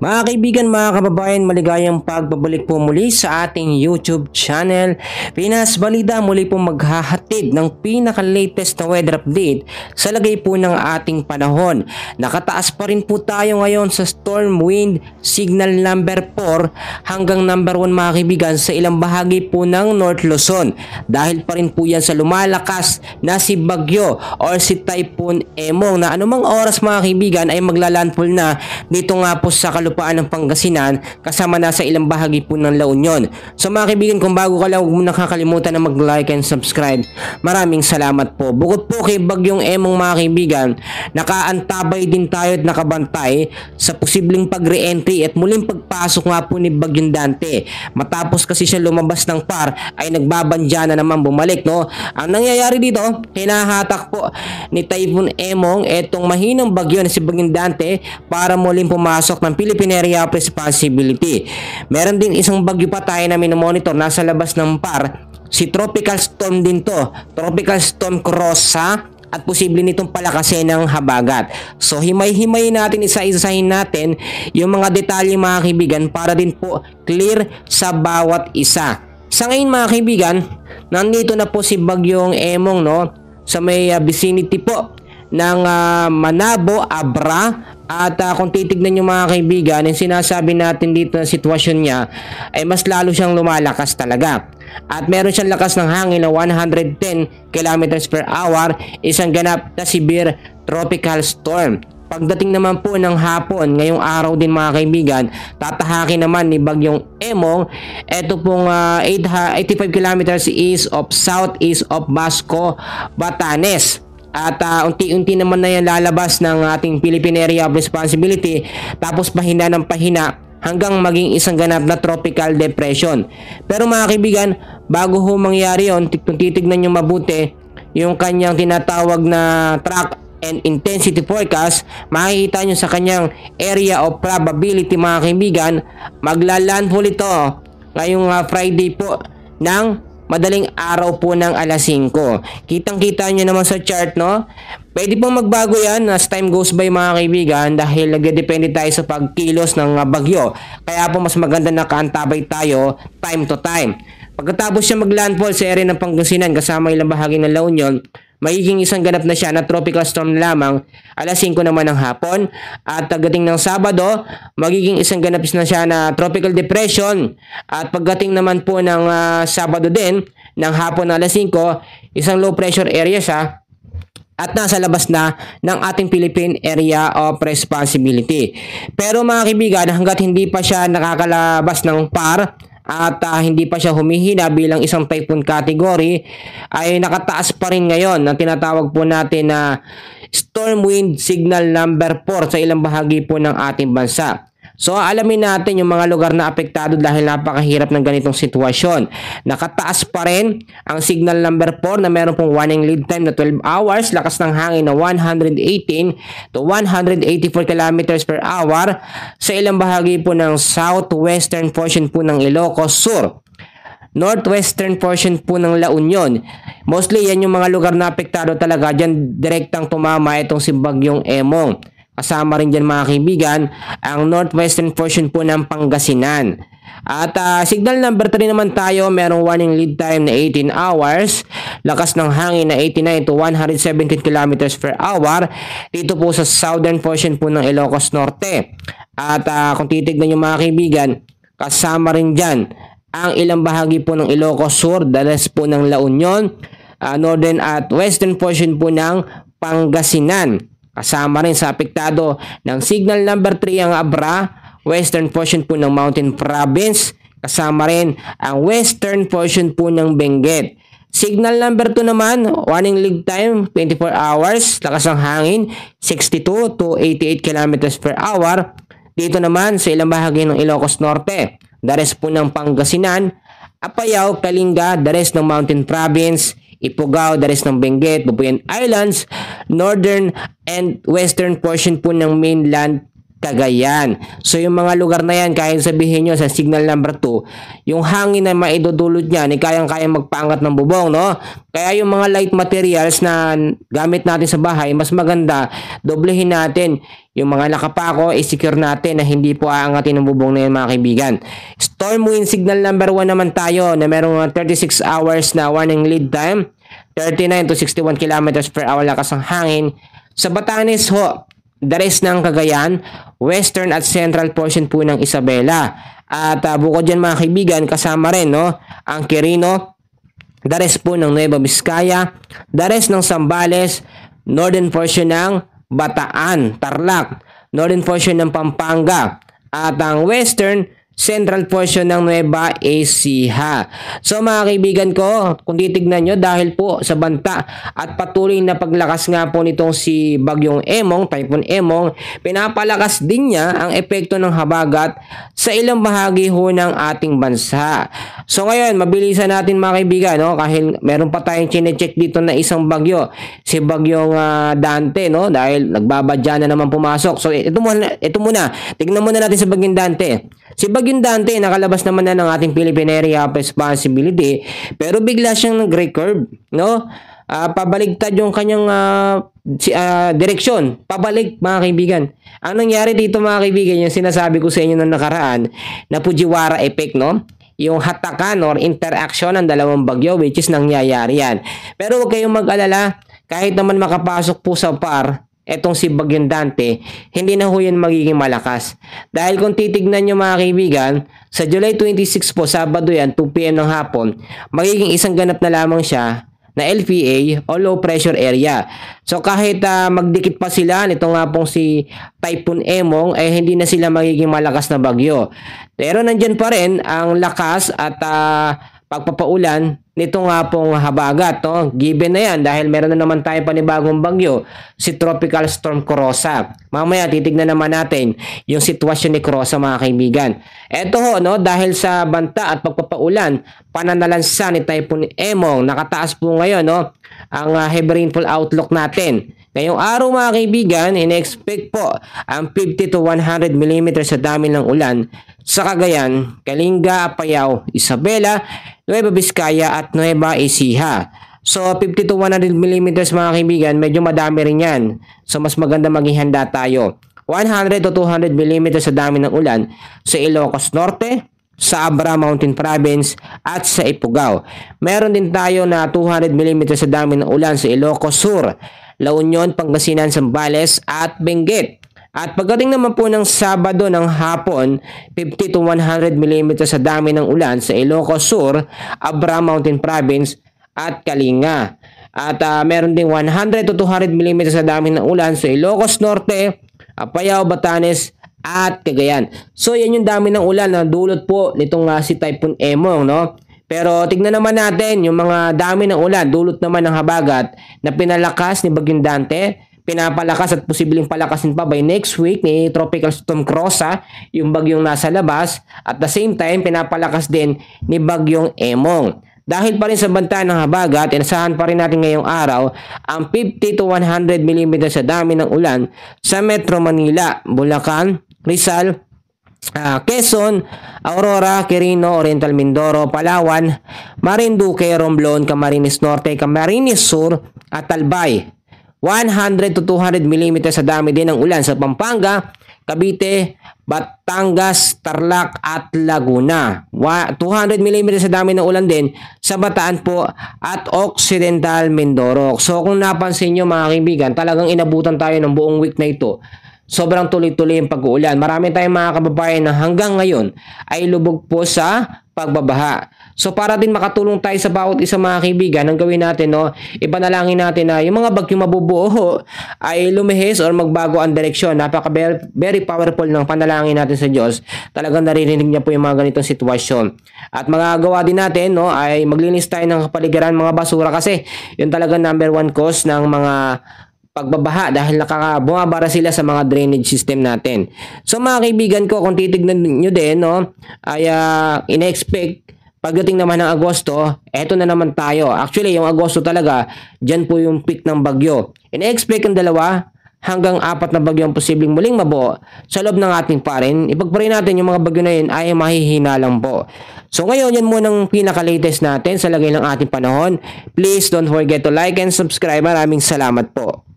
Mga kaibigan, mga kababayan, maligayang pagbabalik po muli sa ating YouTube channel. Pinas Balita muli po maghahatid ng pinaka-latest na weather update sa lagay po ng ating panahon. Nakataas pa rin po tayo ngayon sa storm wind signal number 4 hanggang number 1 mga kaibigan sa ilang bahagi po ng North Luzon. Dahil pa rin po yan sa lumalakas na si Bagyo or si Typhoon Emong na anumang oras mga kaibigan ay maglalandfall na dito nga po sa kalupaan ng Pangasinan kasama na sa ilang bahagi po ng La Union. So mga kaibigan, kung bago ka lang, huwag mo nakakalimutan na mag-like and subscribe. Maraming salamat po. Bukod po kay Bagyong Emong mga kaibigan, nakaantabay din tayo at nakabantay sa posibleng pag-re-entry at muling pagpasok nga po ni Bagyong Dante. Matapos kasi siya lumabas ng PAR ay nagbabandya na naman bumalik, no? Ang nangyayari dito, hinahatak po ni Typhoon Emong etong mahinang bagyo na si Bagyong Dante para muling pumasok ng Philippine Area of Responsibility. Meron din isang bagyo pa tayo na minomonitor nasa labas ng PAR. Si Tropical Storm din to, Tropical Storm Crossa, at posible nitong palakasin ng habagat. So himay-himay natin, isa-isahin natin yung mga detalye mga kaibigan para din po clear sa bawat isa. Sa ngayon mga kaibigan, nandito na po si Bagyong Emong, no, sa may vicinity po ng Manabo, Abra. At kung titignan nyo mga kaibigan, yung sinasabi natin dito na sitwasyon niya ay mas lalo siyang lumalakas talaga. At meron siyang lakas ng hangin na 110 km per hour, isang ganap na severe tropical storm. Pagdating naman po ng hapon, ngayong araw din mga kaibigan, tatahakin naman ni Bagyong Emong ito pong 85 km east of southeast of Basco, Batanes. At unti-unti naman na yan lalabas ng ating Philippine Area of Responsibility, tapos pahina ng pahina hanggang maging isang ganap na tropical depression. Pero mga kaibigan, bago ho mangyari yun, kung titignan nyo mabuti yung kanyang tinatawag na track and intensity forecast, makikita nyo sa kanyang area of probability mga kaibigan, maglalandfall ito ngayong Friday po ng madaling araw po ng alas 5. Kitang-kita nyo naman sa chart, no? Pwede pong magbago yan as time goes by mga kaibigan dahil nagdedepende tayo sa pagkilos ng bagyo. Kaya po mas maganda na kaantabay tayo time to time. Pagkatapos siya maglandfall sa area ng Pangasinan kasama ilang bahagi ng La Union, magiging isang ganap na siya na tropical storm lamang alas 5 naman ng hapon. At pagdating ng Sabado, magiging isang ganap na siya na tropical depression. At pagdating naman po ng Sabado din, ng hapon na alas 5, isang low pressure area siya at nasa labas na ng ating Philippine Area of Responsibility. Pero mga kaibigan, hanggat hindi pa siya nakakalabas ng PAR at hindi pa siya humihina bilang isang typhoon category, ay nakataas pa rin ngayon ang tinatawag po natin na storm wind signal number 4 sa ilang bahagi po ng ating bansa. So alamin natin yung mga lugar na apektado dahil napakahirap ng ganitong sitwasyon. Nakataas pa rin ang signal number 4 na meron pong warning lead time na 12 hours, lakas ng hangin na 118 to 184 km per hour sa ilang bahagi po ng southwestern portion po ng Ilocos Sur, northwestern portion po ng La Union. Mostly yan yung mga lugar na apektado talaga. Diyan direktang tumama itong si Bagyong Emong. Kasama rin dyan mga kaibigan ang northwestern portion po ng Pangasinan. At signal number 3 naman tayo, merong warning lead time na 18 hours, lakas ng hangin na 89 to 117 km per hour dito po sa southern portion po ng Ilocos Norte. At kung titignan nyo mga kaibigan, kasama rin dyan ang ilang bahagi po ng Ilocos Sur, dalas po ng La Union, northern at western portion po ng Pangasinan. Kasama rin sa apektado ng signal number 3 ang Abra, western portion po ng Mountain Province. Kasama rin ang western portion po ng Benguet. Signal number 2 naman, warning lead time 24 hours, lakas ng hangin 62 to 88 km per hour. Dito naman sa ilang bahagi ng Ilocos Norte, dares po ng Pangasinan, Apayao, Kalinga, dares ng Mountain Province, Ifugao, dares ng Benguet, Babuyan Islands, northern and western portion po ng mainland Cagayan. So yung mga lugar na yan, kahit sabihin nyo sa signal number 2, yung hangin na maidudulot niyan, kayang-kayang magpaangat ng bubong, no? Kaya yung mga light materials na gamit natin sa bahay, mas maganda, doblehin natin. Yung mga nakapako, i-secure natin na hindi po aangatin ng bubong na yan, mga kaibigan. Storm wind signal number 1 naman tayo na merong 36 hours na warning lead time, 39 to 61 kilometers per hour lakas ng hangin. Sa Batanes ho, the rest ng Cagayan, western at central portion po ng Isabela. At bukod dyan, mga kaibigan, kasama rin, no, ang Quirino, the rest po ng Nueva Vizcaya, the rest ng Zambales, northern portion ng Bataan, Tarlac, northern portion ng Pampanga, at ang western central portion ng Nueva Ecija. So mga kaibigan ko, kung titignan nyo, dahil po sa banta at patuloy na paglakas nga po nitong si Bagyong Emong, Typhoon Emong, pinapalakas din niya ang epekto ng habagat sa ilang bahagi ho ng ating bansa. So ngayon, mabilisan natin mga kaibigan, no? Kahit meron pa tayong chinecheck dito na isang bagyo, si Bagyong Dante, no? Dahil nagbabadya na naman pumasok. So ito muna, tignan muna natin sa Bagyong Dante. Si Bagyong Dante, nakalabas naman na ng ating Philippine Area of Responsibility, pero bigla siyang nag-recurve, no? Pabaligtad yung kanyang direksyon. Pabalik, mga kaibigan. Ang nangyari dito, mga kaibigan, yung sinasabi ko sa inyo nung nakaraan, na Fujiwara effect, no? Yung hatakan or interaction ng dalawang bagyo, which is nangyayari yan. Pero huwag kayong mag-alala, kahit naman makapasok po sa PAR, etong si Bagyong Dante, hindi na ho yan magiging malakas. Dahil kung titignan nyo, mga kaibigan, sa July 26 po, Sabado yan, 2 PM ng hapon, magiging isang ganap na lamang siya na LPA o low pressure area. So kahit magdikit pa sila, nito nga pong si Typhoon Emong, ay hindi na sila magiging malakas na bagyo. Pero nandyan pa rin ang lakas at pagpapaulan nito nga pong habagat, no? Given na yan dahil meron na naman tayo panibagong bagyo, si Tropical Storm Kurosa. Mamaya titignan naman natin yung sitwasyon ni Kurosa, mga kaibigan. Eto ho, no, dahil sa banta at pagpapaulan, pananalansa ni Typhoon Emong, nakataas po ngayon, no, ang heavy rainfall outlook natin. Ngayong araw, mga kaibigan, in-expect po ang 50 to 100 mm sa dami ng ulan sa Cagayan, Kalinga, Apayao, Isabela, Nueva Vizcaya at Nueva Ecija. So 50 to 100 mm, mga kaibigan, medyo madami rin yan. So mas maganda maging handa tayo. 100 to 200 mm sa dami ng ulan sa Ilocos Norte, sa Abra Mountain Province at sa Ifugao. Meron din tayo na 200 mm sa dami ng ulan sa Ilocos Sur, La Union, Pangasinan, Zambales at Benguet. At pagdating naman po ng Sabado ng hapon, 50 to 100 mm sa dami ng ulan sa Ilocos Sur, Abra Mountain Province at Kalinga. At meron ding 100 to 200 mm sa dami ng ulan sa Ilocos Norte, Apayao, Batanes at Cagayan. So yan yung dami ng ulan na dulot po nitong si Typhoon Emong, no? Pero tignan naman natin yung mga dami ng ulan, dulot naman ng habagat na pinalakas ni Bagyong Dante, pinapalakas at posibleng palakasin pa by next week ni Tropical Storm Kurosa, yung bagyong nasa labas, at the same time pinapalakas din ni Bagyong Emong. Dahil pa rin sa banta ng habagat, inasahan pa rin natin ngayong araw ang 50 to 100 mm sa dami ng ulan sa Metro Manila, Bulacan, Rizal, Quezon, Aurora, Quirino, Oriental Mindoro, Palawan, Marinduque, Romblon, Camarines Norte, Camarines Sur at Albay. 100 to 200 mm sa dami din ng ulan sa Pampanga, Cavite, Batangas, Tarlac at Laguna. 200 mm sa dami ng ulan din sa Bataan po at Occidental Mindoro. So kung napansin nyo, mga kaibigan, talagang inabutan tayo ng buong week na ito. Sobrang tuloy-tuloy yung pag-uulan. Marami tayong mga kababayan na hanggang ngayon ay lubog po sa pagbabaha. So para din makatulong tayo sa bawat isa, mga kaibigan, ang gawin natin, no, ipanalangin natin na yung mga bagyong mabubuo ay lumihis or magbago ang direksyon. Very powerful ng panalangin natin sa Diyos. Talagang naririnig niya po yung mga ganitong sitwasyon. At magagawa din natin, no, ay maglinis tayo ng kapaligiran, mga basura, kasi yun talagang number 1 cause ng mga pagbabaha dahil bumabara sila sa mga drainage system natin. So mga kaibigan ko, kung titignan nyo din, no, ay in-expect pagdating naman ng Agosto, eto na naman tayo. Actually, yung Agosto talaga, dyan po yung peak ng bagyo. In-expect ang dalawa, hanggang 4 na bagyo ang posibleng muling mabuo sa loob ng ating parin. Ipagpray natin yung mga bagyo na yun ay mahihina lang po. So ngayon, yan muna ang pinaka-latest natin sa lagay ng ating panahon. Please don't forget to like and subscribe. Maraming salamat po.